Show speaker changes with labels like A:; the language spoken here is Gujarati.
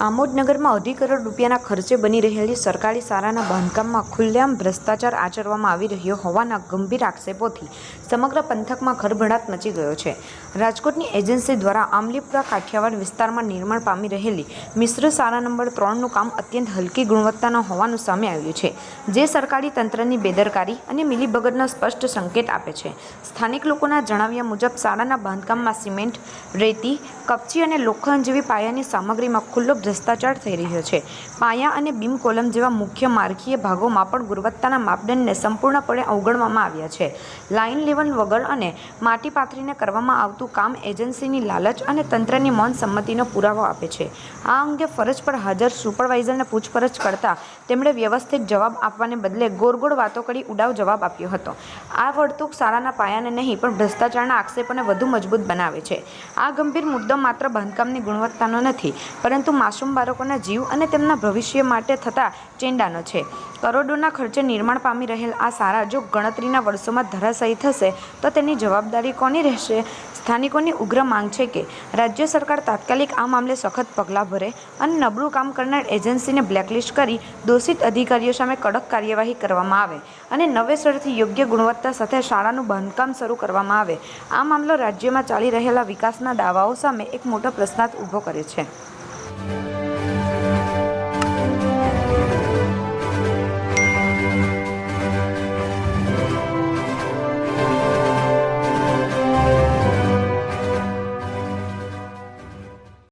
A: આમોદનગરમાં અઢી કરોડ રૂપિયાના ખર્ચે બની રહેલી સરકારી શાળાના બાંધકામમાં ખુલ્લેઆમ ભ્રષ્ટાચાર આચરવામાં આવી રહ્યો હોવાના ગંભીર આક્ષેપોથી સમગ્ર પંથકમાં ખળભળાટ મચી ગયો છે. રાજકોટની એજન્સી દ્વારા આમલીપુરા કાઠિયાવાડ વિસ્તારમાં નિર્માણ પામી રહેલી મિશ્ર શાળા નંબર 3નું કામ અત્યંત હલકી ગુણવત્તાનું હોવાનું સામે આવ્યું છે, જે સરકારી તંત્રની બેદરકારી અને મિલીભગતનો સ્પષ્ટ સંકેત આપે છે. સ્થાનિક લોકોના જણાવ્યા મુજબ શાળાના બાંધકામમાં સિમેન્ટ, રેતી, કપચી અને લોખંડ જેવી પાયાની સામગ્રીમાં ખુલ્લો ભ્રષ્ટાચાર થઈ રહ્યો છે. પાયા અને બીમ કોલમ જેવા મુખ્ય માળખીય ભાગોમાં પણ ગુણવત્તાના માપદંડને સંપૂર્ણપણે અવગણવામાં આવ્યા છે. લાઇન લેવલ વગર અને માટી પાથરીને કરવામાં આવતું કામ એજન્સીની લાલચ અને તંત્રની મૌન સંમતિનો પુરાવો આપે છે. આ અંગે ફરજ પર હાજર સુપરવાઇઝરને પૂછપરછ કરતા તેમણે વ્યવસ્થિત જવાબ આપવાને બદલે ગોળ વાતો કરી ઉડાવ જવાબ આપ્યો હતો. આ વર્તણૂક શાળાના પાયાને નહીં પણ ભ્રષ્ટાચારના આક્ષેપોને વધુ મજબૂત બનાવે છે. આ ગંભીર મુદ્દો માત્ર બાંધકામની ગુણવત્તાનો નથી, પરંતુ માસૂમ બાળકોના જીવ અને તેમના ભવિષ્ય માટે થતા ચેંડાનો છે. કરોડોના ખર્ચે નિર્માણ પામી રહેલ આ શાળા જો ગણતરીના વર્ષોમાં ધરાશાયી થશે તો તેની જવાબદારી કોની રહેશે? સ્થાનિકોની ઉગ્ર માંગ છે કે રાજ્ય સરકાર તાત્કાલિક આ મામલે સખત પગલાં ભરે અને નબળું કામ કરનાર એજન્સીને બ્લેકલિસ્ટ કરી દોષિત અધિકારીઓ સામે કડક કાર્યવાહી કરવામાં આવે અને નવેસરથી યોગ્ય ગુણવત્તા સાથે શાળાનું બાંધકામ શરૂ કરવામાં આવે. આ મામલો રાજ્યમાં ચાલી રહેલા વિકાસના દાવાઓ સામે એક મોટો પ્રશ્નાર્થ ઊભો કરે છે.